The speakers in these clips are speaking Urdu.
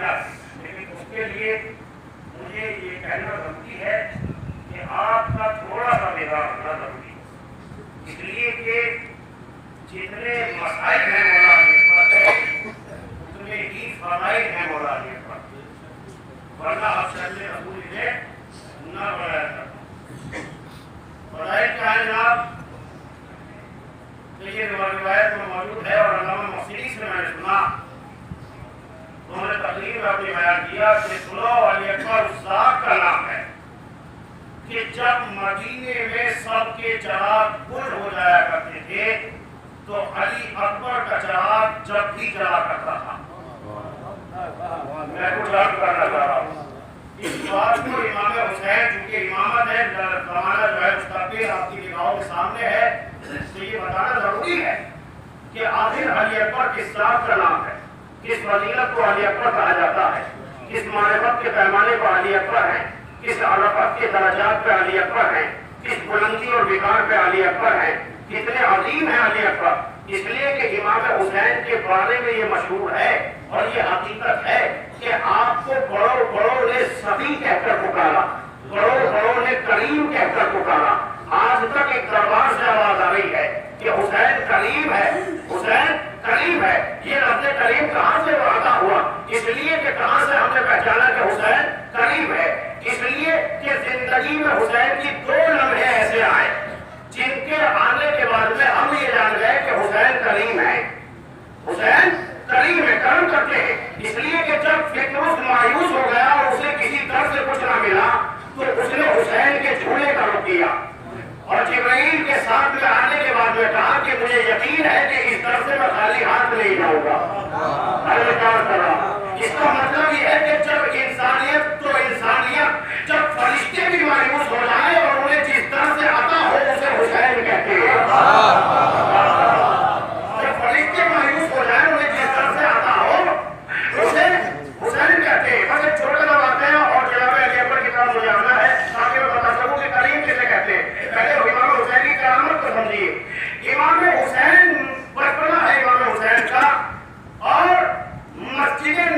جاتی، لیکن اس کے لیے مجھے یہ کہنا ضروری ہے کہ آپ کا تھوڑا سا مزاج ہونا ضروری ہے، اس لیے کہ جتنے مسائل ہیں مولا علی اکبر اتنے ہی فضائل ہیں مولا علی اکبر، ورنہ افسر رسول نے نہ بڑھایا تھا۔ فضائل کیا ہے جناب؟ تو یہ روایت میں موجود ہے اور علامہ محسنی سے میں نے سنا، انہوں نے تقریر میں اپنی بیان کیا کہ سنو علی اکبر اس ذات کا نام ہے کہ جب مدینے میں سب کے چراغ گل ہو جایا کرتے تھے تو علی اکبر کا چراغ جب بھی جلا کرتا تھا۔ میں کچھ عرض کرنا چاہ رہا ہوں، اس بات کو امام حسین چونکہ امامت ہے، زمانہ جو ہے مستقبل آپ کی نگاہوں کے سامنے ہے، تو یہ بتانا ضروری ہے کہ آخر علی اکبر کس ذات کا نام ہے، کس فضیلت کو علی اکبر کہا جاتا ہے، کس معرفت کے پیمانے پر علی اکبر ہے، کس عرفت کے درجات پہ علی اکبر ہیں، کس بلندی اور وقار پہ علی اکبر ہیں، کتنے عظیم ہیں علی اکبر۔ اس لیے کہ امام حسین کے بارے میں یہ مشہور ہے اور یہ حقیقت ہے کہ آپ کو بڑوں بڑوں نے سبی کہہ کر پکارا، بڑوں بڑوں نے کریم کہہ کر پکارا۔ آج تک ایک دربار سے آواز آ رہی ہے کہ حسین کریم ہے، حسین کریم ہے۔ یہ لفظ کریم کہاں سے وعدہ ہوا؟ اس لیے کہ کہاں سے ہم نے پہچانا کہ حسین کریم ہے؟ اس لیے کہ زندگی میں حسین کی 2 لمحے ایسے آئے جن کے آنے کے بعد میں ہم یہ جان گئے کہ حسین کریم ہے، حسین کریم ہے، کرم کرتے ہیں۔ اس لیے کہ جب فکروس مایوس ہو گیا اور اسے کسی طرف سے کچھ نہ ملا تو اس نے حسین کے جھولے کا رخ کیا اور جبرائیل کے ساتھ میں آنے کے بعد میں کہا کہ مجھے یقین ہے کہ اس طرف سے میں خالی ہاتھ نہیں جاؤں گا۔ اس کا مطلب یہ ہے کہ جب انسانیت جب فرشتے بھی مایوس ہو جائے اور انہیں جس طرح سے آتا ہو اسے حسین کہتے ہیں۔ جب فرشتے مایوس ہو جائے انہیں جس طرح سے آتا ہو اسے حسین کہتے ہیں۔ بس ایک چھوٹا سا واقعہ اور جناب علی اکبر کی طرف مجھے آنا ہے تاکہ میں بتا سکوں کہ کریم کسے کہتے ہیں۔ پہلے امام حسین کی کرامت کو سمجھیے۔ امام حسین بچپنا ہے امام حسین کا، اور مسجد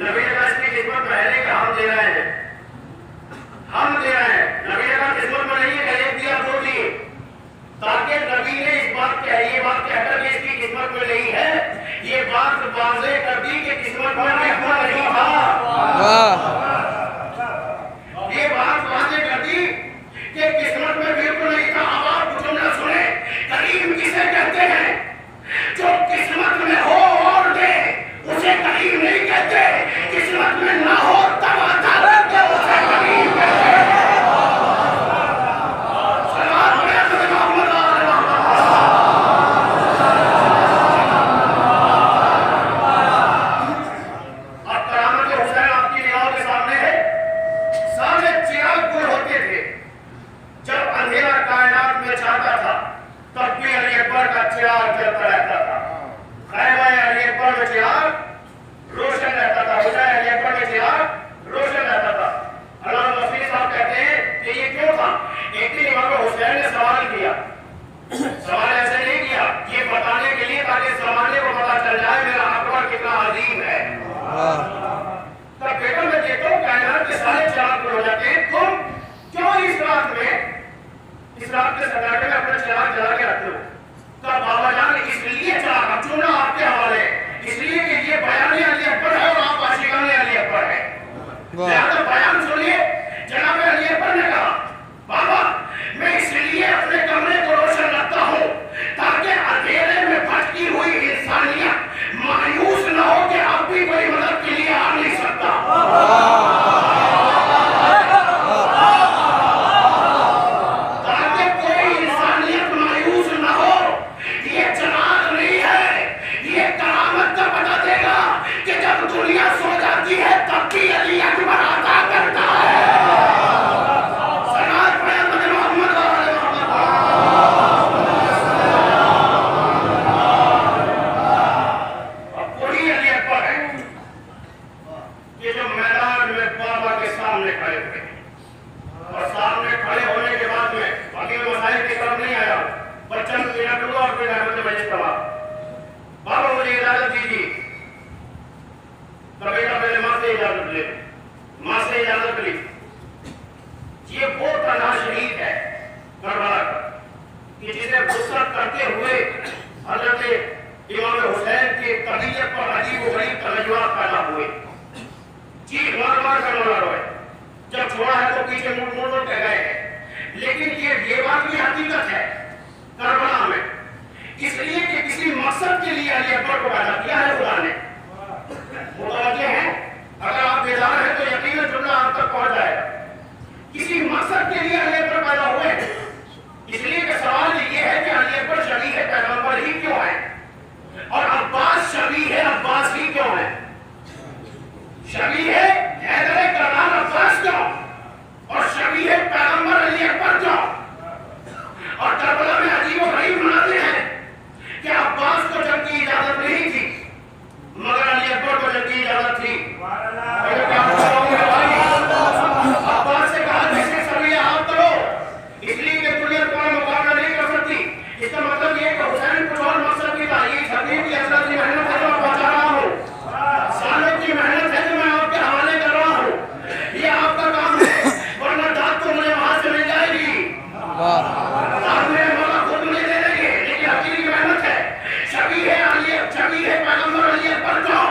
نبی نے کہا اس کی خدمت میں ہے کہ ہم دے رہے ہیں، ہم دے رہے ہیں. نبی نے کہا خدمت میں نہیں ہے کہ ایک دیا دو دیے، تاکہ نبی نے اس بات یہ بات کہہ کر کہ اس کی خدمت میں نہیں ہے، یہ بات واضح کر دی کہ قسمت میں محفوظ نہیں تھا. یہ بات واضح کر دی کہ قسمت میں بالکل نہیں تھا. اب آپ جملہ سنیں، کریم کسے کہتے ہیں؟ جو قسمت میں ہو اور دے اسے کریم نہیں کہتے، قسمت میں نہ ہو تب عطا کرتے اسے کریم کہتے ہیں. سوال ایسے نہیں کیا، یہ بتانے کے لیے تاکہ زمانے کو پتا چل جائے میرا اکبر کتنا عظیم ہے. تب بیٹا میں دیکھتا ہوں کائنات کے سارے چراغ ہو جاتے ہیں، تم کیوں اس رات کے سناٹے میں اپنے چراغ جلا کے رکھتے ہو؟ تب بابا جان اس لیے چراغ چننا آپ کے حوالے، اس لیے کہ یہ بیان علی اکبر ہے اور آپ عاشقان علی اکبر ہے. لہذا بیان سنیے. جناب علی اکبر نے کہا بابا میں اس لیے اپنے کمرے کو روشن رکھتا ہوں تاکہ اندھیرے میں بھٹکی ہوئی انسانیت مایوس نہ ہو کہ اب بھی کوئی مدد کے لیے آ نہیں سکتا. تاکہ کوئی انسانیت مایوس نہ ہو. یہ چراغ نہیں ہے، یہ کرامت کا بتا دے گا کہ جب دنیا سو جاتی ہے تب بھی علی اکبر عطا کرتا ہے. بابا مجھے اجازت دیجیے. بیٹا پہلے ماں سے اجازت لے، ماں سے اجازت لی. یہ وہ تنہا شہید ہے کربلا کا کہ جسے غصہ کرتے ہوئے حضرت امام حسین کی طبیعت پر عجیب و غریب تغیرات پیدا ہوئے. چیخ مار مار کر مارا روئے. جب چھوڑا ہے تو پیچھے مڑ مڑ کے گئے ہیں. لیکن یہ بات کی حقیقت ہے کربلا میں، اس لیے کہ کسی مقصد کے لیے علی اکبر کو پیدا کیا ہے خدا نے. متوجہ ہیں؟ اگر آپ بیدار ہیں تو یقیناً جملہ آپ تک پہنچ جائے گا. کسی مقصد کے لیے علی اکبر پیدا ہوئے، اس لیے کہ سوال یہ ہے کہ علی اکبر شبیہ ہے پیغمبر ہی کیوں ہے، اور عباس شبیہ ہے عباس ہی کیوں ہے؟ شبیہ ہے حیدر کرار عباس کیوں، اور شبیہ ہے پیغمبر علی اکبر کیوں؟ اور کربلا میں عجیب و غریب مناظر ہیں کہ عباس کو جنگ کی اجازت نہیں تھی مگر علی اکبر کو جنگ کی اجازت تھی. عباس سے کہا جیسے سبھی آپ کرو، اس لیے کہ دنیا تمہارا مقابلہ نہیں کر سکتی. اس کا مطلب یہ کہ حسین کچھ اور مقصد کی تھا. یہ حبیب کی حضرت کی محنت ہے جو میں پہنچا رہا ہوں، سالوں کی محنت ہے جو میں آپ کے حوالے کر رہا ہوں. یہ آپ کا کام ہے، ورنہ داد تو مجھے وہاں سے مل جائے گی. شبیہ ہے پیغمبر علی اکبر کیوں،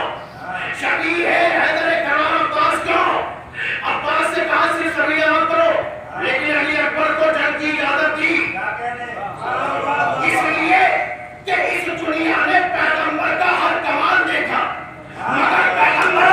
شبیہ ہے حیدر کرار عباس کیوں؟ عباس سے کہا صرف شبیہ مت کرو، لیکن علی اکبر کو جنگ کی اجازت دی. اس لیے کہ اس دنیا نے پیغمبر کا ہر کمال دیکھا مگر پیغمبر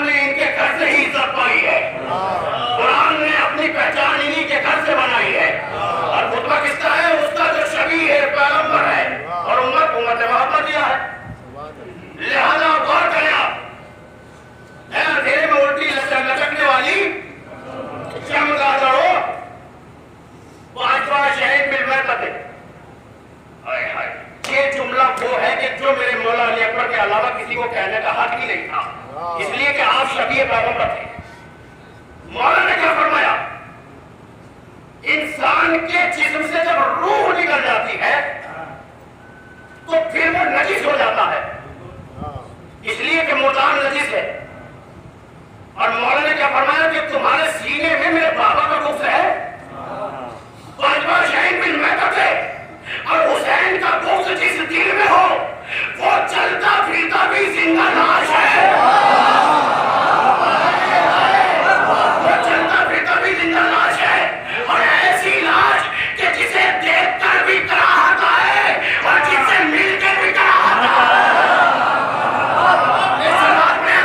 قرآن نے ان کے گھر سے ہی عزت پائی ہے، قرآن نے اپنی پہچان انہی کے گھر سے بنائی ہے، اور خطبہ کس کا ہے؟ اس کا جو شبیہ ہے، پیغمبر ہے، اور امت نے محبت دیا ہے۔ لہذا غور کریں آپ، اے اندھیرے میں الٹی لچکنے والی چمگادڑو، پانچواں شہید بالمیتۃ۔ یہ جملہ وہ ہے کہ جو میرے مولا علی اکبر کے علاوہ کسی کو کہنے کا حق ہی نہیں تھا، اس لیے کہ آپ شبیہ پیغمبر تھے۔ مولا نے کیا فرمایا؟ انسان کے جسم سے جب روح نکل جاتی ہے تو پھر وہ نجس ہو جاتا ہے، اس لیے کہ مردار نجس ہے۔ اور مولا نے کیا فرمایا کہ تمہارے سینے میں میرے بابا کا گفت ہے، پانچواں شہید بالمیتۃ ہے، اور حسین کا گفت جس دل میں ہو وہ چلتا پھرتا بھی زندہ لاش ہے، وہ چلتا پھرتا بھی زندہ لاش ہے، اور ایسی لاش کہ جسے دیکھ کر بھی کراہت آئے اور جس سے مل کر بھی کراہت آئے۔ اس بات میں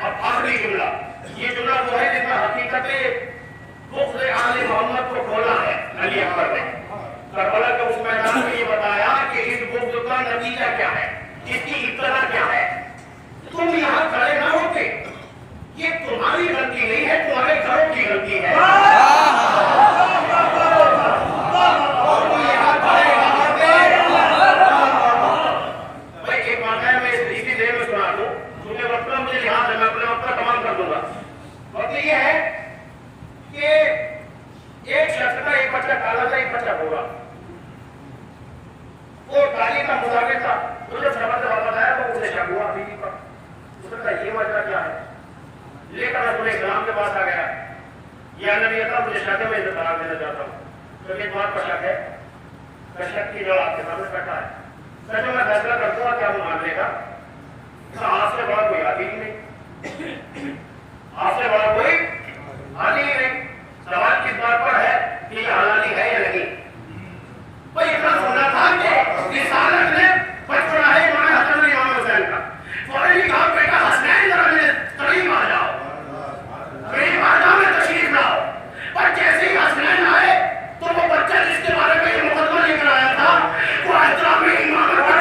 اب آخری جملہ، یہ جملہ وہ ہے جس میں حقیقت بغض آل محمد کو کھولا ہے علی اکبر نے۔ کربلا کے اس میدان میں یہ بتایا کہ اس بغض کا نتیجہ کیا ہے، اس کی ابتدا کیا ہے۔ تم یہاں کھڑے نہ ہوتے، یہ تمہاری غلطی نہیں ہے، تمہارے گھروں کی غلطی ہے۔ یہ ہے کہ ایک شخص کا ایک بچہ کالا تھا، ایک بچہ گورا۔ وہ کالی کا مذاکر تھا، وہ جب سبق سے واپس آیا تو اسے شک ہوا بیوی پر، اس نے کہا یہ ماجرا کیا ہے، لے کر رسول اسلام کے پاس آ گیا، یا نبی اللہ مجھے شک ہے، میں اسے طلاق دینا چاہتا ہوں۔ تو ایک بات پر شک ہے، شک کی جواب آپ کے سامنے بیٹھا ہے، سچ میں فیصلہ کرتا ہوں کیا وہ مان لے گا؟ آپ سے بڑا کوئی آدمی نہیں، آپ سے بڑا کوئی آدمی نہیں۔ سوال کس بات پر ہے کہ یہ حلالی ہے یا نہیں؟ بھائی اتنا سننا تھا کہ رسالت نے بچپنا ہے امام حسن اور امام حسین کا، فوراً ہی کہا بیٹا حسنین ذرا میرے قریب آ جاؤ، قریب آ جاؤ، میں تشریف لاؤ۔ پر جیسے ہی حسنین آئے تو وہ بچہ جس کے بارے میں یہ مقدمہ لے کر آیا تھا وہ احترام امام پر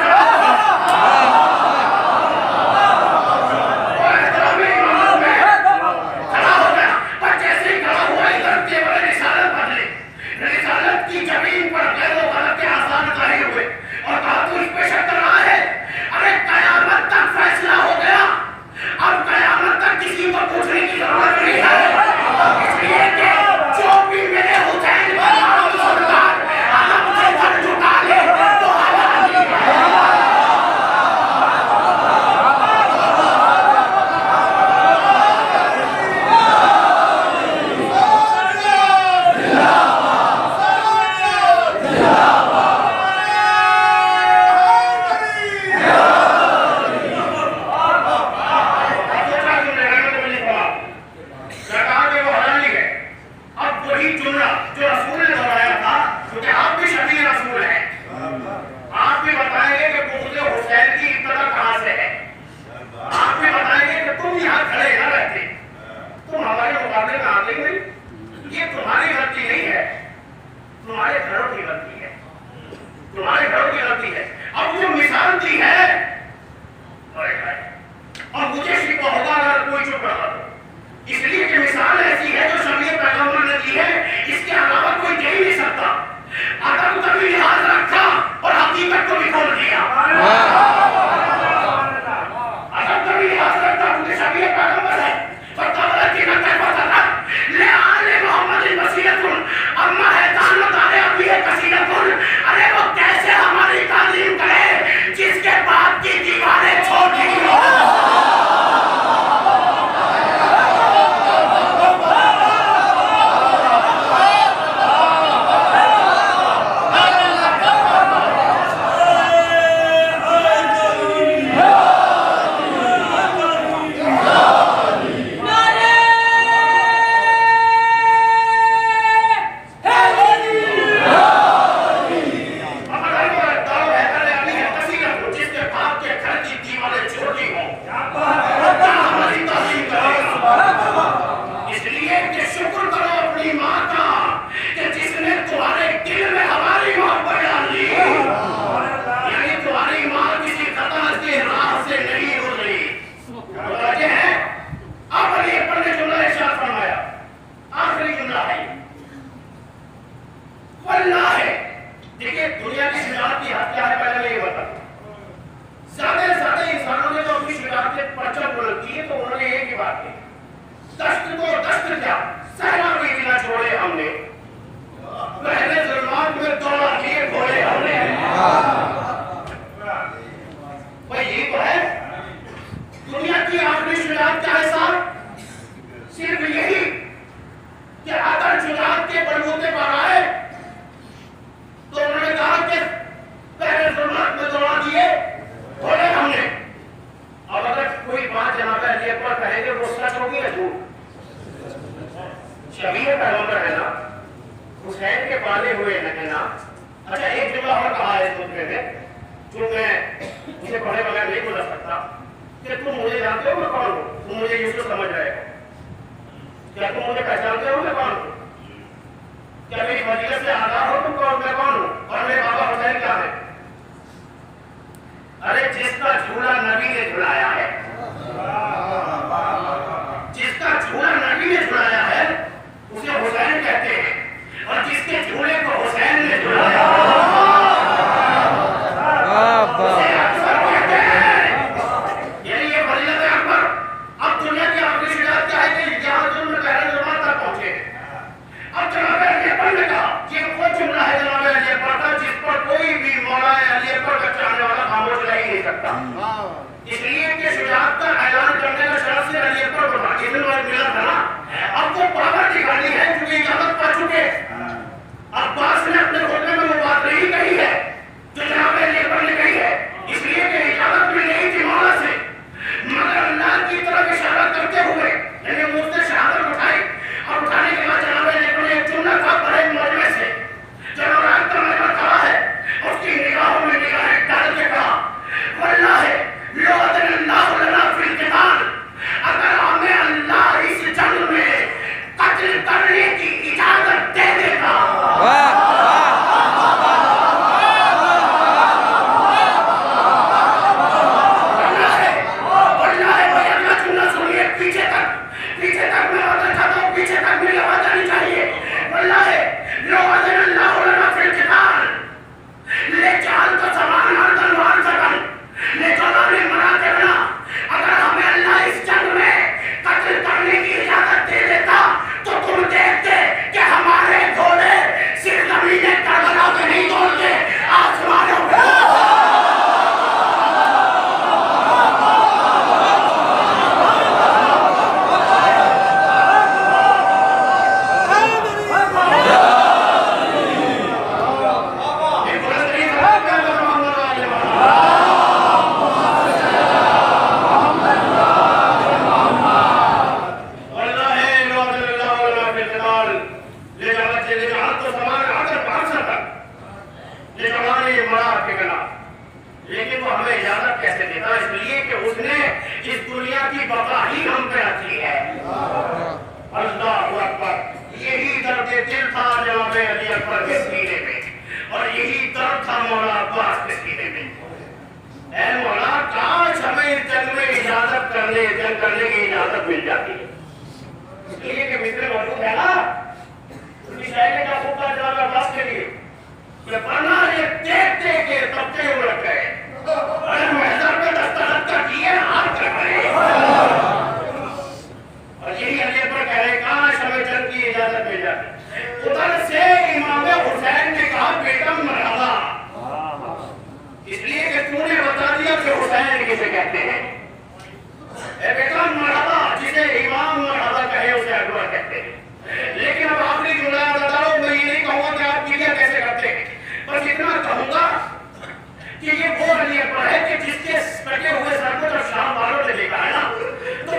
کہ تم مجھے جانتے ہو میں کون ہوں؟ تم مجھے یوسف سمجھ رہے ہو؟ کیا تم مجھے پہچانتے ہو میں کون ہوں؟ کیا میری فضیلت سے آگاہ ہو تم کون میں کون ہوں اور میرے بابا حسین کیا ہے؟ ارے جس کا جھولا نبی نے جھلایا ہے، جس کا جھولا نبی نے جھلایا ہے اسے حسین کہتے ہیں، اور جس کے جھولے کو حسین نے جھلایا اسے اکبر کہتے ہیں۔ یعنی یہ فضیلت اکبر۔ اب دنیا کی آخری شجاعت کیا ہے کہ یہاں ظلم پہلے زمان تک پہنچے۔ اب جناب علی اکبر نے کہا یہ وہ جملہ ہے جناب علی اکبر کا جس پر کوئی بھی مولا علی اکبر کا چاہنے والا خاموش رہ ہی نہیں سکتا، اس لیے کہ شجاعت کا اعلان کرنے کا شرف سے علی اکبر کو باقی دن وقت ملا تھا نا۔ اب وہ پاور دکھانی ہے کیونکہ اجازت پا چکے۔ عباس نے اپنے خطبے میں وہ بات نہیں کہی ہے جو جناب علی اکبر نے کہی ہے، اس لیے کہ اجازت مل نہیں تھی مولا سے، مگر اللہ کی طرف اشارہ کرتے ہوئے یعنی منہ سے شہادت اٹھائی، اور اٹھانے کے بعد جناب علی اکبر نے ایک جملہ کہا بڑے مجمع سے جناب رات کا مجمع کھڑا ہے، اس کی نگاہوں میں نگاہیں ڈال کے کہا واللہ لو اذن اللہ لنا فی القتال، اگر ہمیں اللہ اس جنگ میں قتل کرنے کی اجازت دے دیتا کرنے کی اجازت مل جاتی ہے، اس لیے کہ مصر موجود ہے نا، اس کی شاعری نے کیا خوب کہا جناب عباس کے لیے کہ ورنہ یہ دیکھتے کہ طبقے اڑ گئے، ارے محضر پہ دستخط کا کیے ہاتھ کر رہے، اور یہی علی اکبر کہہ رہے کاش ہمیں جنگ کی اجازت مل جاتی۔ ادھر سے امام حسین نے کہا بیٹا مرحبا، اس لیے کہ تو نے بتا دیا کہ حسین کسے کہتے ہیں، اے بیٹا مرحبا، جسے امام مرحبا کہے اسے اکبر کہتے ہیں۔ لیکن اب آخری جملہ بتاؤ، میں یہ نہیں کہوں گا کہ آپ کلیئر کیسے کرتے ہیں، بس اتنا کہوں گا کہ یہ وہ علی اکبر ہے کہ جس کے کٹے ہوئے سر کو جب شام والوں نے دیکھا ہے نا تو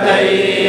تئی